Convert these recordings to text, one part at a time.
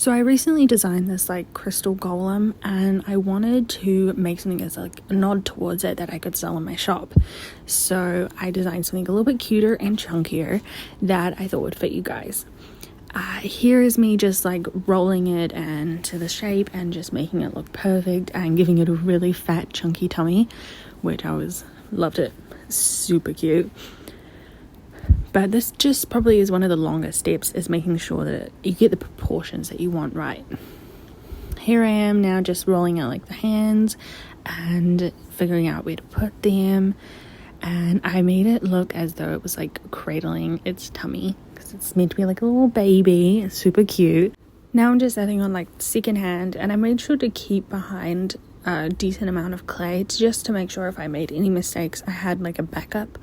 So I recently designed this like crystal golem, and I wanted to make something as like a nod towards it that I could sell in my shop. So I designed something a little bit cuter and chunkier that I thought would fit you guys. Here is me just like rolling it and to the shape and just making it look perfect and giving it a really fat chunky tummy, which loved it. Super cute. But this just probably is one of the longest steps, is making sure that you get the proportions that you want right. Here I am now just rolling out like the hands and figuring out where to put them. And I made it look as though it was like cradling its tummy, because it's meant to be like a little baby. It's super cute. Now I'm just adding on like the second hand, and I made sure to keep behind a decent amount of clay just to make sure if I made any mistakes I had like a backup.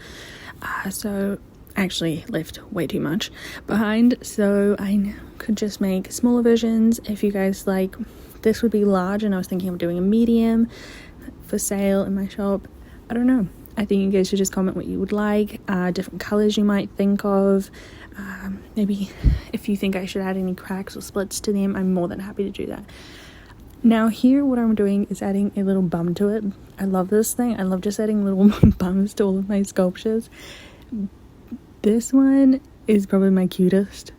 So actually left way too much behind, so I could just make smaller versions. If you guys like, this would be large, and I was thinking of doing a medium for sale in my shop. I don't know, I think you guys should just comment what you would like, different colors you might think of. Maybe if you think I should add any cracks or splits to them, I'm more than happy to do that. Now here what I'm doing is adding a little bum to it. I love this thing. I love just adding little bums to all of my sculptures. This one is probably my cutest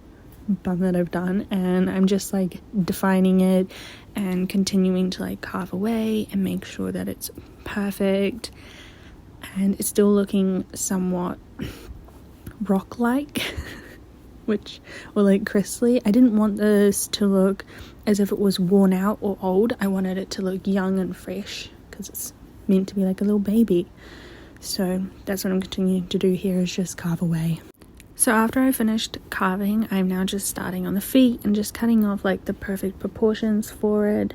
bum that I've done, and I'm just like defining it and continuing to like carve away and make sure that it's perfect and it's still looking somewhat rock-like or like crystally. I didn't want this to look as if it was worn out or old. I wanted it to look young and fresh because it's meant to be like a little baby. So that's what I'm continuing to do here, is just carve away. So after I finished carving, I'm now just starting on the feet and just cutting off like the perfect proportions for it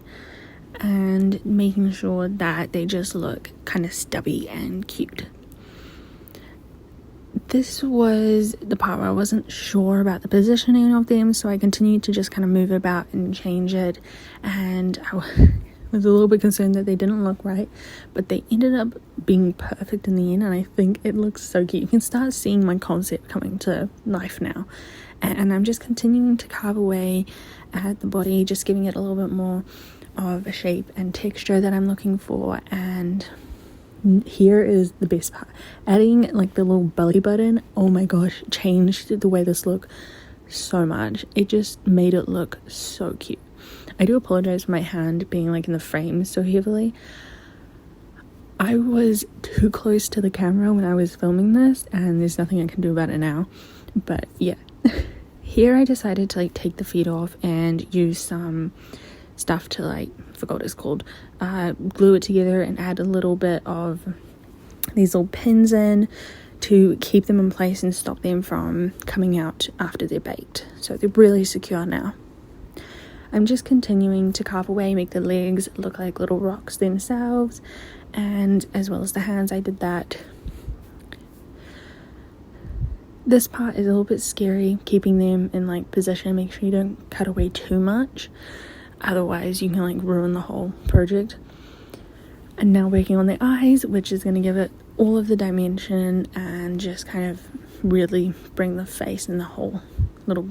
and making sure that they just look kind of stubby and cute. This was the part where I wasn't sure about the positioning of them, so I continued to just kind of move about and change it, and I was a little bit concerned that they didn't look right, but they ended up being perfect in the end, and I think it looks so cute. You can start seeing my concept coming to life now, and I'm just continuing to carve away at the body, just giving it a little bit more of a shape and texture that I'm looking for. And here is the best part, adding like the little belly button. Oh my gosh, changed the way this looked so much. It just made it look so cute. I do apologize for my hand being like in the frame so heavily. I was too close to the camera when I was filming this, and there's nothing I can do about it now. But yeah, here I decided to like take the feet off and use some stuff to like, forgot what it's called, glue it together and add a little bit of these little pins in to keep them in place and stop them from coming out after they're baked. So they're really secure now. I'm just continuing to carve away, make the legs look like little rocks themselves, and as well as the hands, I did that. This part is a little bit scary, keeping them in like position. Make sure you don't cut away too much, otherwise you can like ruin the whole project. And now working on the eyes, which is going to give it all of the dimension and just kind of really bring the face and the whole little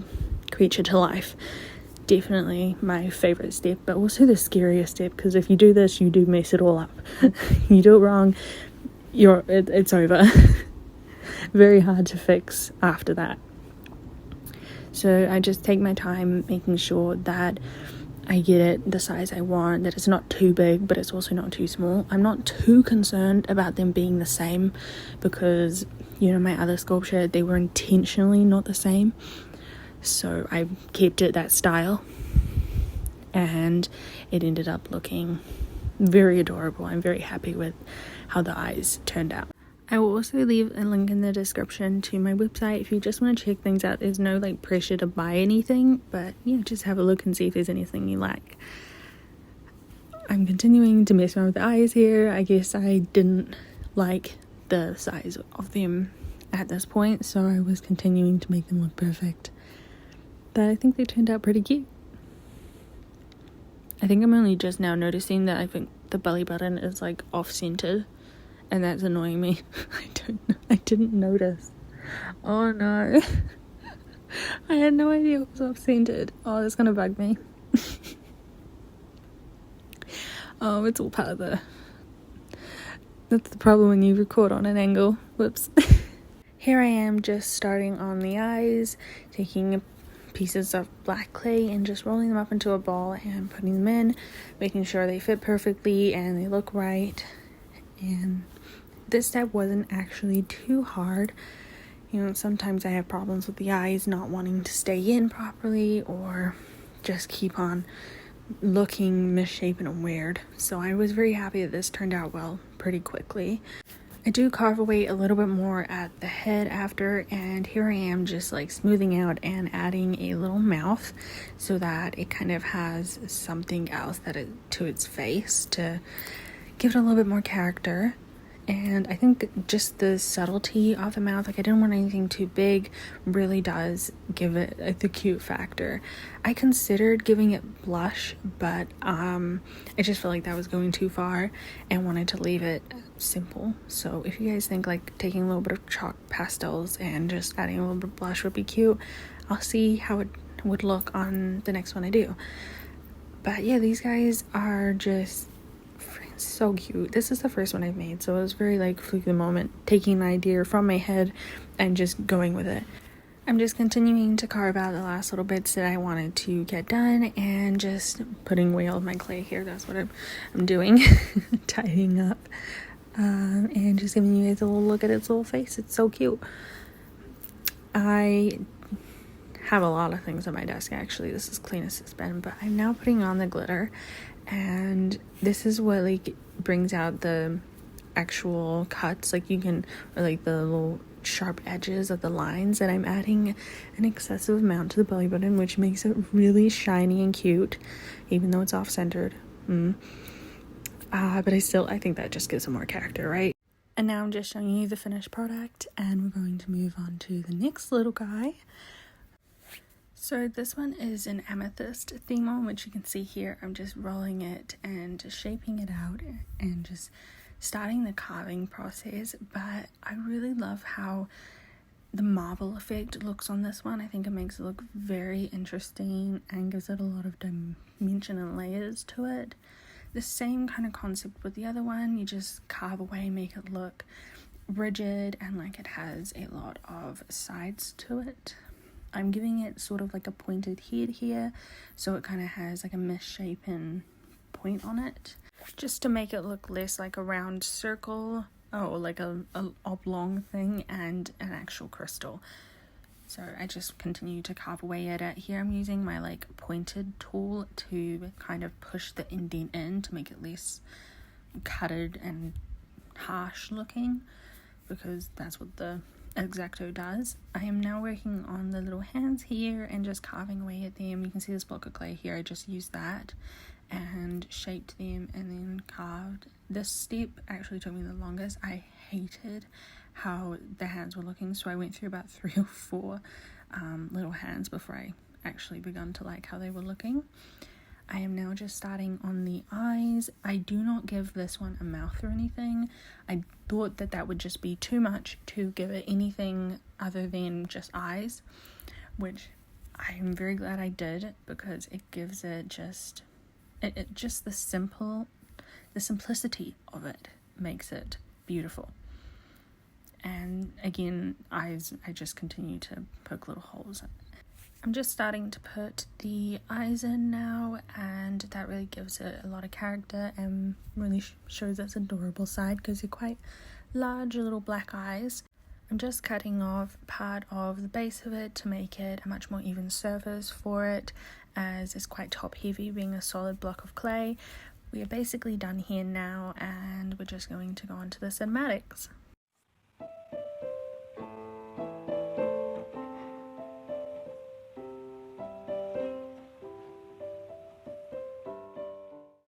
creature to life. Definitely my favorite step, but also the scariest step, because if you do this, you do mess it all up. You do it wrong, it's over. Very hard to fix after that. So I just take my time making sure that I get it the size I want, that it's not too big but it's also not too small. I'm not too concerned about them being the same, because you know, my other sculpture, they were intentionally not the same. So I kept it that style, and it ended up looking very adorable. I'm very happy with how the eyes turned out. I will also leave a link in the description to my website if you just want to check things out. There's no like pressure to buy anything, but yeah, just have a look and see if there's anything you like. I'm continuing to mess around with the eyes here. I guess I didn't like the size of them at this point, so I was continuing to make them look perfect. But I think they turned out pretty cute. I think I'm only just now noticing that I think the belly button is like off-centered, and that's annoying me. I didn't notice. Oh no. I had no idea it was off-centered. Oh, that's gonna bug me. Oh, it's all part of that's the problem when you record on an angle. Whoops. Here I am just starting on the eyes, taking pieces of black clay and just rolling them up into a ball and putting them in, making sure they fit perfectly and they look right. And this step wasn't actually too hard. You know, sometimes I have problems with the eyes not wanting to stay in properly or just keep on looking misshapen and weird. So I was very happy that this turned out well pretty quickly. I do carve away a little bit more at the head after, and here I am just like smoothing out and adding a little mouth so that it kind of has something else to its face to give it a little bit more character. And I think just the subtlety of the mouth, like I didn't want anything too big, really does give it the cute factor. I considered giving it blush, but I just felt like that was going too far and wanted to leave it simple. So if you guys think like taking a little bit of chalk pastels and just adding a little bit of blush would be cute, I'll see how it would look on the next one I do. But yeah, these guys are just so cute. This is the first one I've made, so it was very like fluke of the moment, taking an idea from my head and just going with it. I'm just continuing to carve out the last little bits that I wanted to get done and just putting away all of my clay here. That's what I'm doing. Tidying up and just giving you guys a little look at its little face. It's so cute. I have a lot of things on my desk actually. This is clean as it's been, but I'm now putting on the glitter, and this is what like brings out the actual cuts, like you can, or like the little sharp edges of the lines, that I'm adding an excessive amount to the belly button, which makes it really shiny and cute even though it's off-centered. But I think that just gives it more character, right? And now I'm just showing you the finished product, and we're going to move on to the next little guy. So this one is an amethyst theme on, which you can see here. I'm just rolling it and just shaping it out and just starting the carving process. But I really love how the marble effect looks on this one. I think it makes it look very interesting and gives it a lot of dimension and layers to it. The same kind of concept with the other one. You just carve away, make it look rigid and like it has a lot of sides to it. I'm giving it sort of like a pointed head here, so it kind of has like a misshapen point on it, just to make it look less like a round circle or like a oblong thing and an actual crystal. So I just continue to carve away at it. Here I'm using my like pointed tool to kind of push the indent in to make it less cutted and harsh looking, because that's what the X-Acto does. I am now working on the little hands here and just carving away at them. You can see this block of clay here. I just used that and shaped them and then carved. This step actually took me the longest. I hated how the hands were looking, so I went through about 3 or 4 little hands before I actually begun to like how they were looking. I am now just starting on the eyes. I do not give this one a mouth or anything. I thought that would just be too much to give it anything other than just eyes, which I am very glad I did, because it gives it just the simplicity of it makes it beautiful. And again, eyes, I just continue to poke little holes. I'm just starting to put the eyes in now, and that really gives it a lot of character and really shows its adorable side, because they're quite large little black eyes. I'm just cutting off part of the base of it to make it a much more even surface for it, as it's quite top heavy being a solid block of clay. We are basically done here now, and we're just going to go on to the cinematics.